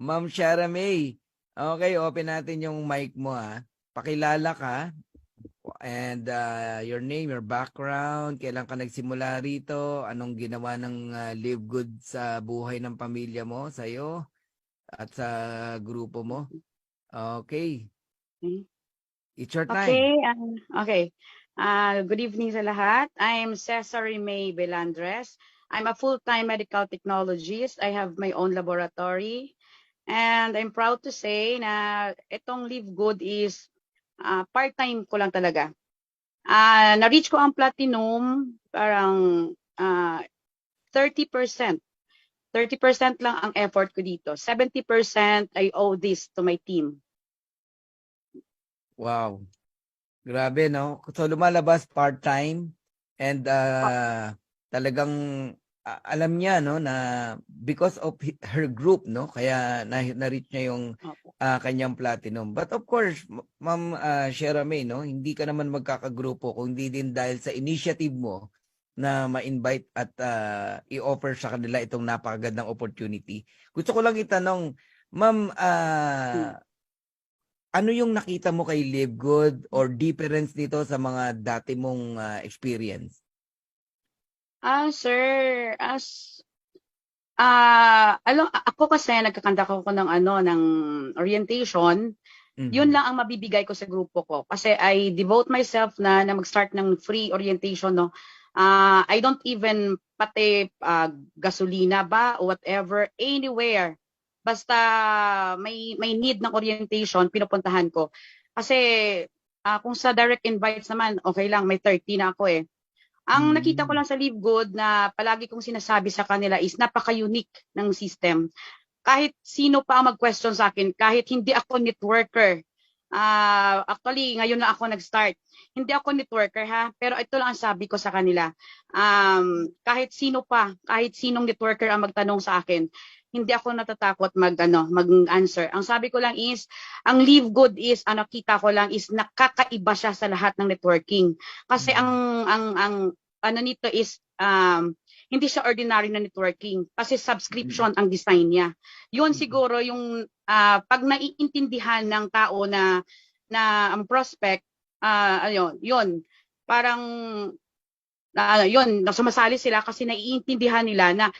Ma'am Shara May. Okay, open natin yung mic mo ha. Pakilala ka and your name, your background, kailan ka nagsimula rito, anong ginawa ng Live Good sa buhay ng pamilya mo, sa'yo, at sa grupo mo. Okay. It's your time. Okay. Good evening sa lahat. I'm Cesare May Belandres. I'm a full-time medical technologist. I have my own laboratory. And I'm proud to say na itong Live Good is part-time ko lang talaga. Na-reach ko ang platinum parang 30%. 30% lang ang effort ko dito. 70% I owe this to my team. Wow. Grabe, no? So, lumalabas part-time and talagang alam niya, no, na because of her group, no, kaya na-reach niya yung kanyang platinum. But of course, Ma'am Shara May, no, hindi ka naman magkakagrupo kung hindi din dahil sa initiative mo na ma-invite at i-offer sa kanila itong napakagandang opportunity. Gusto ko lang itanong, Ma'am, ano yung nakita mo kay Live Good or difference dito sa mga dati mong experience? Sir, ako kasi nagkakanta ko ng orientation. Yun lang ang mabibigay ko sa grupo ko kasi I devote myself na mag-start ng free orientation, no. I don't even pati gasolina ba or whatever, anywhere. Basta may need ng orientation, pinupuntahan ko. Kasi kung sa direct invites naman, okay lang, may 30 na ako eh. Ang nakita ko lang sa Live Good na palagi kong sinasabi sa kanila is napaka-unique ng system. Kahit sino pa ang mag-question sa akin, kahit hindi ako networker. Actually, ngayon lang ako nag-start. Hindi ako networker ha, pero ito lang ang sabi ko sa kanila. Kahit sinong networker ang magtanong sa akin, hindi ako natatakot mag-answer. Ang sabi ko lang is, ang Live Good is, kita ko lang is nakakaiba siya sa lahat ng networking. Kasi ang nito is hindi siya ordinary na networking kasi subscription ang design niya. Yun siguro yung pag naiintindihan ng tao na ang prospect, yun, parang yun, sumasali sila kasi naiintindihan nila na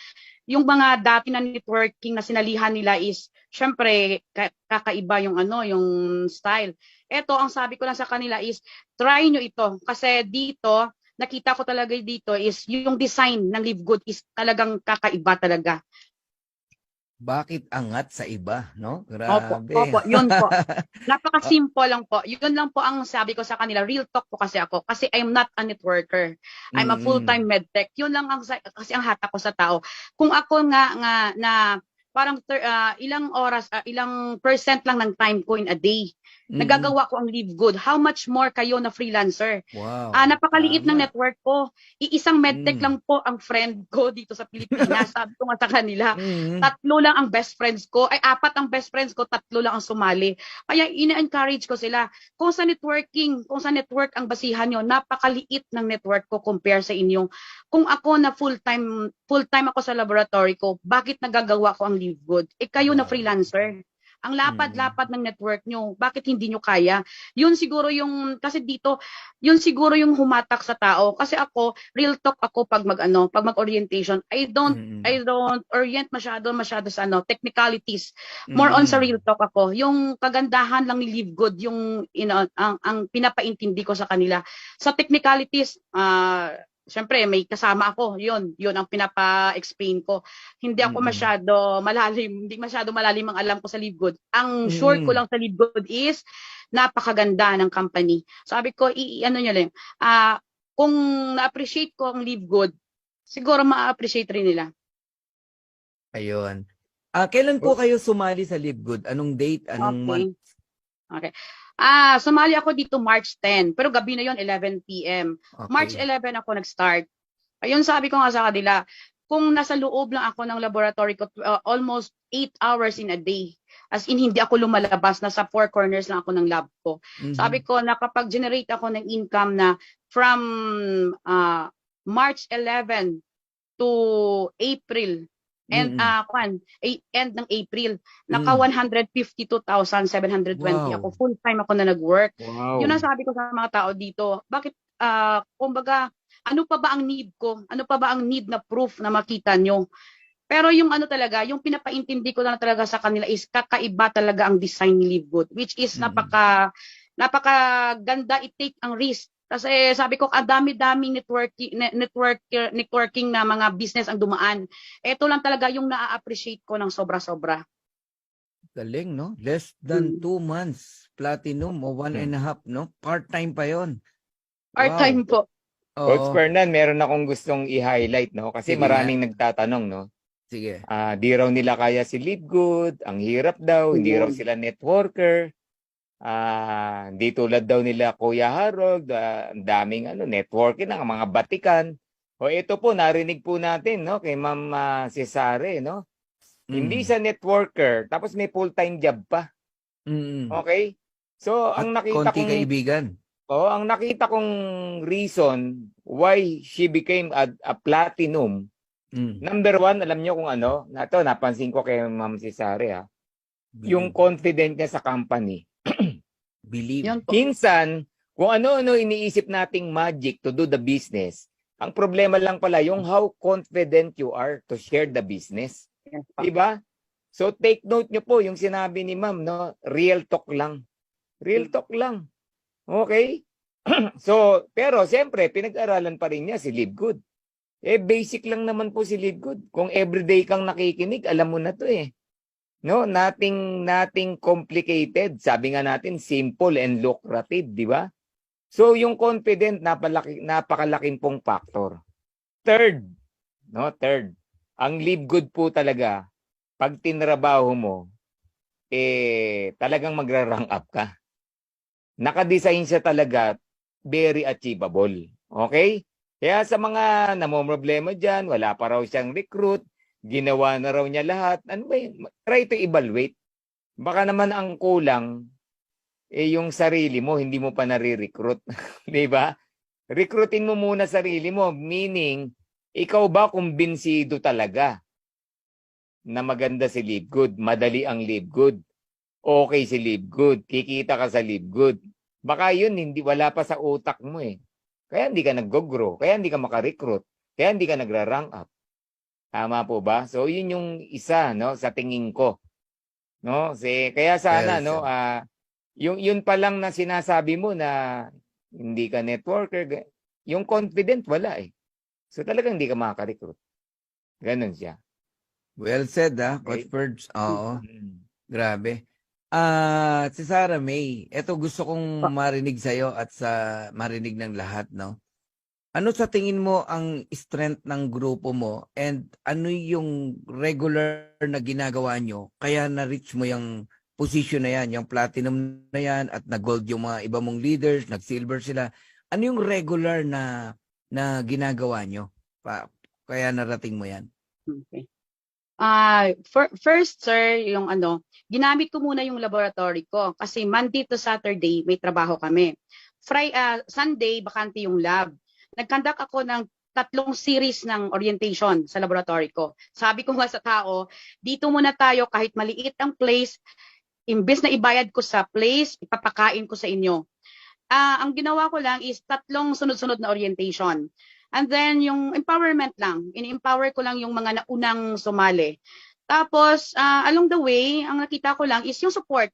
yung mga dati na networking na sinalihan nila is syempre kakaiba yung yung style. Ito ang sabi ko lang sa kanila is try nyo ito kasi dito nakita ko talaga dito is yung design ng Live Good is talagang kakaiba talaga. Bakit angat sa iba, no? Grabe. Opo, yun po. Napaka-simple lang po. Yun lang po ang sabi ko sa kanila. Real talk po kasi ako. Kasi I'm not a networker. I'm a full-time medtech. Yun lang kasi ang hatak ko sa tao. Kung ako nga na parang ilang oras, ilang percent lang ng time ko in a day. Nagagawa ko ang Live Good. How much more kayo na freelancer? Wow. Napakaliit ng network ko. Iisang medtech lang po ang friend ko dito sa Pilipinas. Sabi ko nga sa kanila, 3 lang ang best friends ko. Ay, 4 ang best friends ko, 3 lang ang sumali. Kaya ina-encourage ko sila. Kung sa network ang basihan nyo, napakaliit ng network ko compare sa inyong. Kung ako na full-time ako sa laboratory ko, bakit nagagawa ko ang Live Good? Kayo na freelancer. Ang lapad-lapad ng network nyo, bakit hindi nyo kaya? Yun siguro yung, kasi dito, yun siguro yung humatak sa tao. Kasi ako, real talk ako pag mag-orientation. I don't orient masyado sa technicalities. More on sa real talk ako. Yung kagandahan lang ni Live Good, yung ang pinapaintindi ko sa kanila. Sa technicalities, siyempre may kasama ako, yun ang pinapa-explain ko. Hindi ako hindi masyado malalim ang alam ko sa Live Good. Ang sure ko lang sa Live Good is napakaganda ng company. Sabi ko, nyo lang, kung na-appreciate ko ang Live Good, siguro ma-appreciate rin nila. Ayun. Kailan po kayo sumali sa Live Good? Anong date? Anong month? Okay. Sumali ako dito March 10, pero gabi na yon 11 p.m. Okay. March 11 ako nag-start. Ayun, sabi ko nga sa kanila, kung nasa loob lang ako ng laboratory ko, almost 8 hours in a day. As in, hindi ako lumalabas, nasa 4 corners lang ako ng lab ko. Sabi ko, nakapag-generate ako ng income na from March 11 to April And Mm. end ng April, naka Mm. 152,720 ako. Wow. Full time ako na nag-work. Yun ang Wow. sabi ko sa mga tao dito. Bakit kumbaga, ano pa ba ang need ko? Ano pa ba ang need na proof na makita nyo? Pero yung ano talaga, yung pinapaintindi ko lang talaga sa kanila is kakaiba talaga ang design ni Live Good, which is napaka ganda i-take ang risk. Kasi sabi ko, ang dami-daming networking na mga business ang dumaan. Ito lang talaga yung na-appreciate ko ng sobra-sobra. Galing, no? Less than 2 months. Platinum o 1.5, no? Part-time pa yon. Part-time po. Coach Oo. Fernan, meron akong gustong i-highlight, no? Kasi Sige maraming nga. nagtatanong, no? Sige. Di raw nila kaya si Live Good, ang hirap daw, hindi raw sila networker. Hindi tulad daw nila Kuya Harold, ang daming networking ng mga batikan. O ito po, narinig po natin, no, kay Ma'am Cesare, no? Hindi sa networker, tapos may full-time job pa. Okay? So, At ang nakita konti kaibigan. ang nakita kong reason why she became a platinum. Number one, alam niyo kung ano? Napansin ko kay Ma'am Cesare, yung confident niya sa company. Believe. Minsan, kung ano-ano iniisip nating magic to do the business, ang problema lang pala yung how confident you are to share the business. Diba? So take note nyo po yung sinabi ni Ma'am, no? Real talk lang. Real talk lang. Okay? So, pero siyempre, pinag-aralan pa rin niya si Live Good. Basic lang naman po si Live Good. Kung everyday kang nakikinig, alam mo na to eh. No, nothing complicated. Sabi nga natin, simple and lucrative, di ba? So, yung confident, napakalaking pong factor. Third, ang Live Good po talaga, pag tinrabaho mo, talagang magra-rank up ka. Nakadesign siya talaga, very achievable. Okay? Kaya sa mga namomroblema dyan, wala pa raw siyang recruit, ginawa na raw niya lahat. Ano ba yun? Try to evaluate. Baka naman ang kulang, yung sarili mo, hindi mo pa nare-recruit. Di ba? Recruitin mo muna sarili mo. Meaning, ikaw ba kumbinsido talaga na maganda si Live Good? Madali ang Live Good. Okay si Live Good. Kikita ka sa Live Good. Baka yun, wala pa sa utak mo eh. Kaya hindi ka nag-grow. Kaya hindi ka makarecruit. Kaya hindi ka nagra-rank up. Tama po ba? So yun yung isa, no, sa tingin ko. No? Kaya sana yun pa lang na sinasabi mo na hindi ka networker, yung confident wala eh. So talagang hindi ka makaka-recruit. Ganun siya. Well said, Coach Purge. Oo. Grabe. Si Sarah May, eto gusto kong marinig sa'yo at marinig ng lahat, no? Ano sa tingin mo ang strength ng grupo mo and ano yung regular na ginagawa nyo kaya na-reach mo yung position na yan, yung platinum na yan at na-gold yung mga iba mong leaders, nag-silver sila. Ano yung regular na ginagawa nyo kaya narating mo yan? Okay. First, sir, yung ginamit ko muna yung laboratory ko kasi Monday to Saturday may trabaho kami. Sunday, bakante yung lab. Nag-conduct ako ng 3 series ng orientation sa laboratory ko. Sabi ko nga sa tao, dito muna tayo kahit maliit ang place, imbes na ibayad ko sa place, ipapakain ko sa inyo. Ang ginawa ko lang is 3 sunod-sunod na orientation. And then yung empowerment lang, in-empower ko lang yung mga naunang sumali. Tapos along the way, ang nakita ko lang is yung support.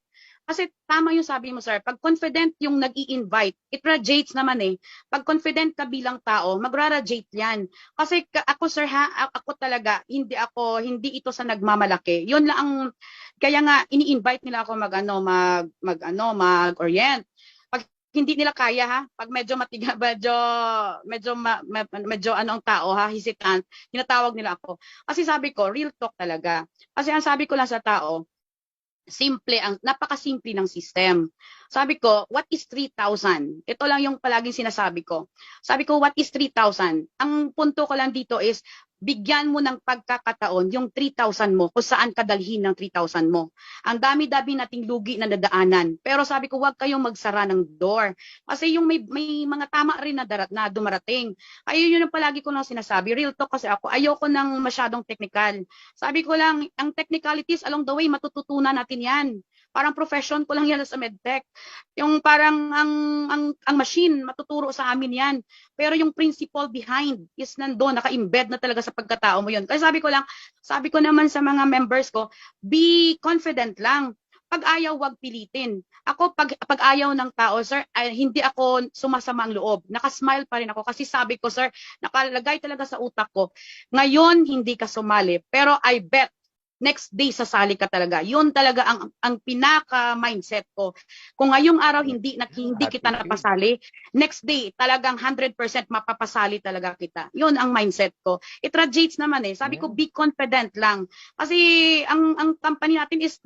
Kasi tama yung sabi mo, sir, pag confident yung nag-i-invite, it radiates naman eh. Pag confident ka bilang tao, magra-radiate yan. Kasi ako, sir, ako talaga, hindi ito sa nagmamalaki. Yun lang ang, kaya nga, ini-invite nila ako mag-orient. Pag hindi nila kaya, pag medyo matiga, medyo ang tao, hesitant, tinatawag nila ako. Kasi sabi ko, real talk talaga. Kasi ang sabi ko lang sa tao, napakasimple ng system. Sabi ko, what is 3,000? Ito lang yung palaging sinasabi ko. Sabi ko, what is 3,000? Ang punto ko lang dito is, bigyan mo ng pagkakataon yung 3,000 mo kung saan kadalhin ng 3,000 mo. Ang dami-dami nating lugi na nadaanan. Pero sabi ko, huwag kayong magsara ng door. Kasi yung may mga tama rin na dumarating. Kaya yun ang palagi ko lang sinasabi. Real talk kasi ako, ayoko ng masyadong technical. Sabi ko lang, ang technicalities along the way, matututunan natin yan. Parang profession ko lang yan sa medtech. Yung parang ang machine, matuturo sa amin yan. Pero yung principle behind is nandoon, naka-embed na talaga sa pagkatao mo yun. Kaya sabi ko naman sa mga members ko, be confident lang. Pag ayaw, wag pilitin. Ako, pag ayaw ng tao, sir, hindi ako sumasama ang loob. Nakasmile pa rin ako kasi sabi ko, sir, nakalagay talaga sa utak ko, ngayon hindi ka sumali, pero I bet next day sasali ka talaga. Yun talaga ang pinaka-mindset ko. Kung ngayong araw hindi kita napasali, next day talagang 100% mapapasali talaga kita. Yun ang mindset ko. It radiates naman eh. Sabi ko, be confident lang. Kasi ang company natin is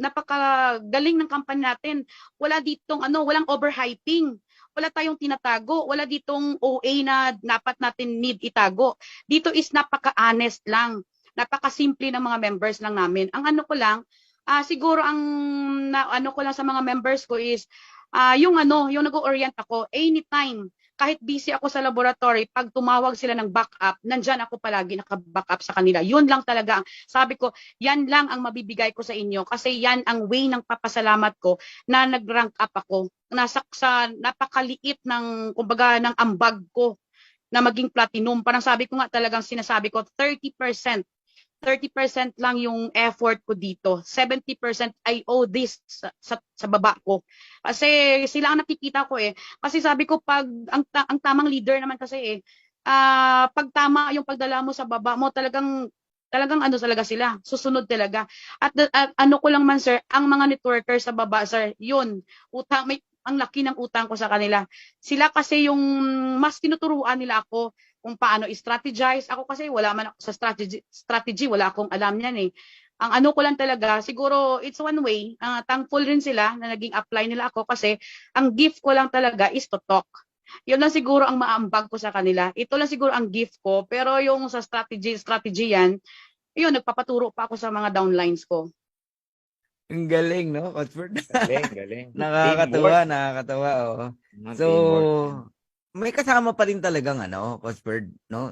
napakagaling ng company natin. Wala ditong walang overhyping. Wala tayong tinatago, wala ditong OA na dapat natin need itago. Dito is napaka-honest lang. Napakasimple ng mga members lang namin. Ang ano ko lang, siguro ang ano ko lang sa mga members ko is yung nag-orient ako anytime. Kahit busy ako sa laboratory, pag tumawag sila ng backup, nandyan ako palagi naka-backup sa kanila. Yun lang talaga. Sabi ko, yan lang ang mabibigay ko sa inyo kasi yan ang way ng papasalamat ko na nag-rank up ako. Nasa sa napakaliit ng kumbaga ng ambag ko na maging platinum. Parang sabi ko nga talagang sinasabi ko 30% lang yung effort ko dito. 70% I owe this sa baba ko. Kasi sila ang nakikita ko eh. Kasi sabi ko pag ang tamang leader naman kasi pag tama yung pagdala mo sa baba mo, talagang talaga sila. Susunod talaga. At ano ko lang man sir, ang mga networkers sa baba sir, yun, ang laki ng utang ko sa kanila. Sila kasi yung mas tinuturuan nila ako kung paano i-strategize. Ako kasi wala man ako sa strategy, wala akong alam yan eh. Ang ano ko lang talaga, siguro it's one way, thankful rin sila na naging apply nila ako kasi ang gift ko lang talaga is to talk. Yun lang siguro ang maambag ko sa kanila. Ito lang siguro ang gift ko, pero yung sa strategy yan, yun, nagpapaturo pa ako sa mga downlines ko. Ang galing, no, Cuthbert? Galing. Nakakatawa, oh. So, Teamwork. may kasama pa rin talagang Cuthbert, no?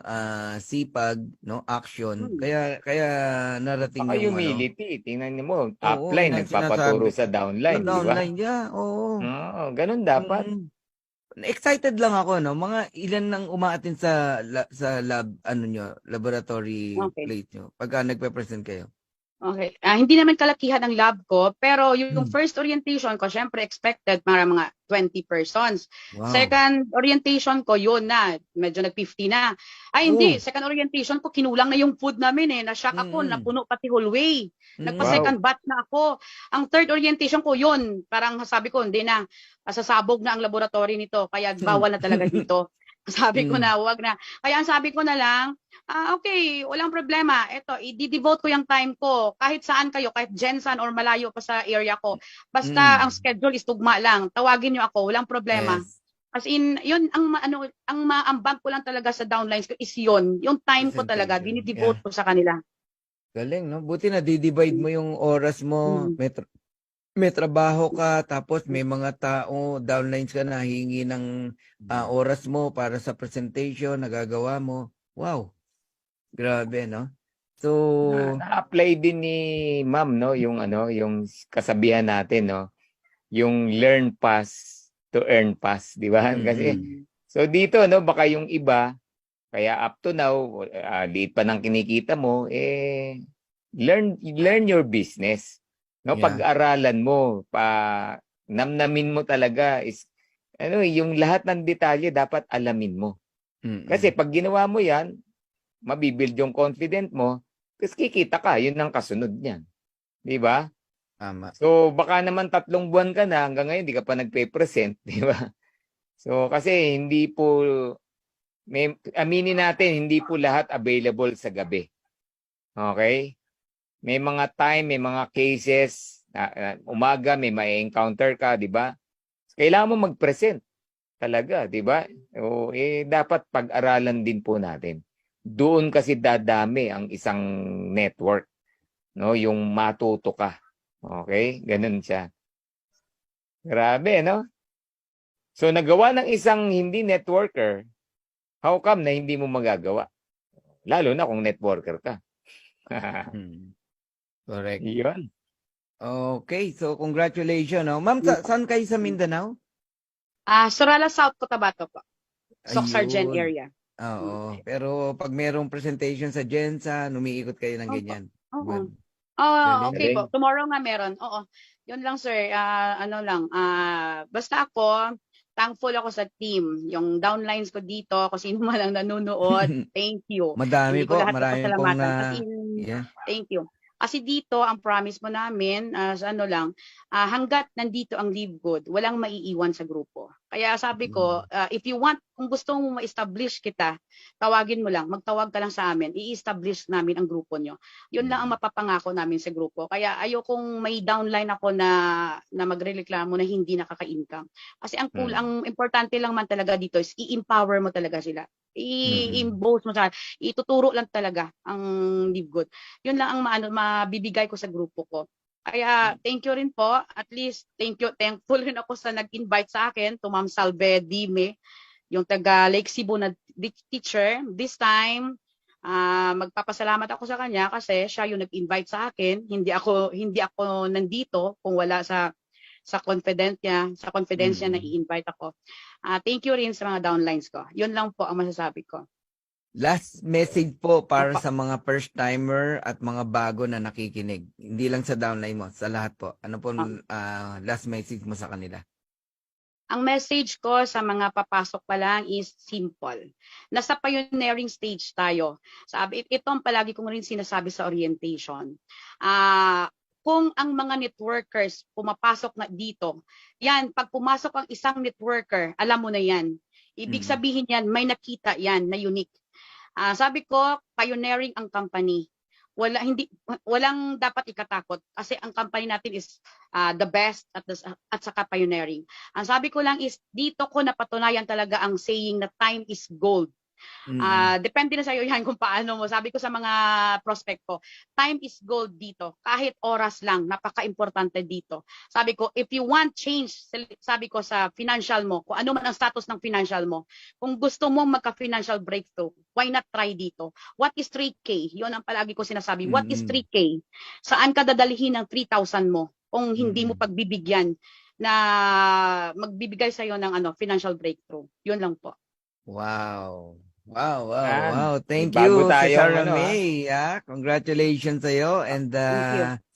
Sipag, no, action. Kaya narating Saka yung humility. Tingnan niyo mo, Oo, upline, yan nagpapaturo sinasabi. sa downline, di ba? Downline niya, oo. Oo, ganun dapat. Excited lang ako, no? Mga ilan nang umaatin sa lab, laboratory Okay. plate nyo pagka nagpe-present kayo. Okay. Hindi naman kalakihan ang lab ko, pero yung first orientation ko, syempre expected mga 20 persons. Wow. Second orientation ko, yun na, medyo nag-50 na. Hindi, second orientation ko, kinulang na yung food namin eh. Na-shock ako, napuno pati hallway. Nagpa-second batch na ako. Ang third orientation ko, yun, parang sabi ko, hindi na, sasabog na ang laboratory nito, kaya bawal na talaga dito. Sabi ko na, wag na. Kaya ang sabi ko na lang, okay, walang problema. Ito, i-devote ko yung time ko. Kahit saan kayo, kahit Jensen or malayo pa sa area ko. Basta ang schedule is tugma lang. Tawagin niyo ako, walang problema. Yes. As in, yun, ang maambag ko lang talaga sa downlines ko is yun. Yung time ko talaga, dinidevote ko sa kanila. Galing, no? Buti na di-divide mo yung oras mo. May trabaho ka, tapos may mga tao, downlines ka na, hingi ng oras mo para sa presentation, nagagawa mo. Wow. Grabe, no? So, na-apply din ni Ma'am, no, yung kasabihan natin, no, yung learn fast to earn fast, di ba? Kasi so dito, no, baka yung iba kaya up to now, liit pa ng kinikita mo, learn your business. No, pag-aralan mo, namnamin mo talaga is yung lahat ng detalye dapat alamin mo. Kasi pag ginawa mo 'yan, mabibuild yung confident mo, kasi kikita ka, yun ang kasunod niyan. 'Di ba? Tama. So baka naman 3 buwan ka na hanggang ngayon di ka pa nagpe-present, 'di ba? So kasi hindi po aminin natin, hindi po lahat available sa gabi. Okay? May mga time, may mga cases, umaga may ma-encounter ka, di ba? Kailangan mo mag-present talaga, di ba? Dapat pag-aralan din po natin. doon kasi dadami ang isang network, no? Yung matuto ka. Okay? Ganun siya. Grabe, no? So nagawa ng isang hindi networker, how come na hindi mo magagawa? Lalo na kung networker ka. Correct. Yun. Okay, so congratulations, no? Ma'am, saan kayo sa Mindanao? Sorala South Cotabato po. Soc-Sargent Ayun. area. Oo. Pero pag merong presentation sa Gensa, umiikot kayo ng Opo. ganyan. Oo. Good. Okay Galing. po. Tomorrow nga meron. Oo. Yun lang, sir. Basta ako, thankful ako sa team. Yung downlines ko dito, kung sino man lang nanonood, thank you. Madami Hindi ko po. lahat Marami pong pasalamatan. As in, yeah. thank you. Kasi dito, ang promise mo namin, hanggat nandito ang Live Good, walang maiiwan sa grupo. Kaya sabi ko, if you want, kung gusto mo ma-establish kita, tawagin mo lang, magtawag ka lang sa amin, i-establish namin ang grupo nyo. Yun lang ang mapapangako namin sa grupo. Kaya ayokong may downline ako na magrereklamo na hindi nakaka-income. Kasi ang importante lang man talaga dito is i-empower mo talaga sila. I-impose mo sa ituturo lang talaga ang Live Good. Yun lang ang mabibigay ko sa grupo ko. Kaya thank you rin po. At least thankful rin ako sa nag-invite sa akin to Ma'am Salve Dime, yung taga Lake Cebu na teacher. This time magpapasalamat ako sa kanya kasi siya yung nag-invite sa akin. Hindi ako nandito kung wala sa confidence niya na i-invite ako. Thank you rin sa mga downlines ko. Yun lang po ang masasabi ko. Last message po para sa mga first timer at mga bago na nakikinig. Hindi lang sa downline mo, sa lahat po. Ano po last message mo sa kanila? Ang message ko sa mga papasok pa lang is simple. Nasa pioneering stage tayo. Ito ang palagi kong rin sinasabi sa orientation. Kung ang mga networkers pumapasok na dito, yan, pag pumasok ang isang networker, alam mo na yan. Ibig sabihin yan, may nakita yan na unique. Sabi ko, pioneering ang company. Walang dapat ikatakot kasi ang company natin is the best at saka pioneering. Ang sabi ko lang is dito ko napatunayan talaga ang saying na time is gold. Depende na sa iyo yan kung paano mo. Sabi ko sa mga prospect ko, time is gold dito. Kahit oras lang, napaka-importante dito. Sabi ko, if you want change, sabi ko sa financial mo, kung ano man ang status ng financial mo, kung gusto mo magka-financial breakthrough, why not try dito? What is 3K? Yun ang palagi ko sinasabi. What is 3K? Saan ka dadalhin ng 3,000 mo kung hindi mo pagbibigyan na magbibigay sa iyo ng financial breakthrough? Yun lang po. Wow. Thank Bago you, tayo, Sarah May. Congratulations sa iyo and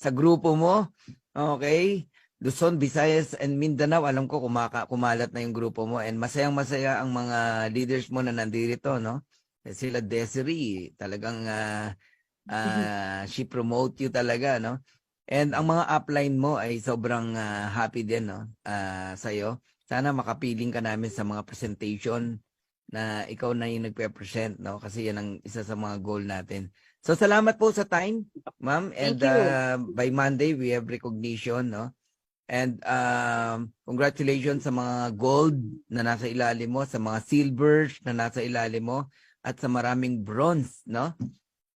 sa grupo mo. Okay. Luzon, Visayas, and Mindanao. Alam ko kumalat na yung grupo mo and masayang-masaya ang mga leaders mo na nandito, no? Sila Desiree, talagang she promote you talaga, no? And ang mga upline mo ay sobrang happy din, no? Sa iyo. Sana makapiling ka namin sa mga presentation na ikaw na yung nagpe-present, no? Kasi yan ang isa sa mga goal natin. So, salamat po sa time, ma'am. And by Monday, we have recognition, no? And congratulations sa mga gold na nasa ilalim mo, sa mga silvers na nasa ilalim mo, at sa maraming bronze, no?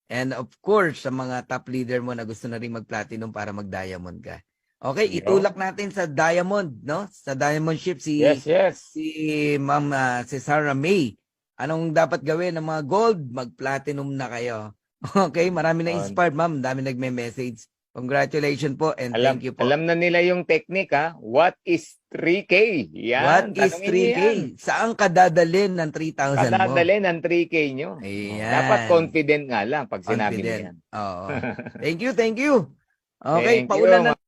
And of course, sa mga top leader mo na gusto na rin mag-platinum para mag-diamond ka. Okay, itulak natin sa diamond, no? Sa diamond ship si Ma'am si Sarah May. Anong dapat gawin ng mga gold? Mag-platinum na kayo. Okay, marami na inspired, ma'am. Dami nagme-message. Congratulations po and thank you po. Alam na nila yung technique, ha? What is 3K? Yan. What is 3K? Saan ka dadalhin ng 3,000 mo? Dadalhin ng 3K nyo. Ayan. Dapat confident nga lang pag sinabi mo yan. Oo. Thank you. Okay, Thank paulan you. na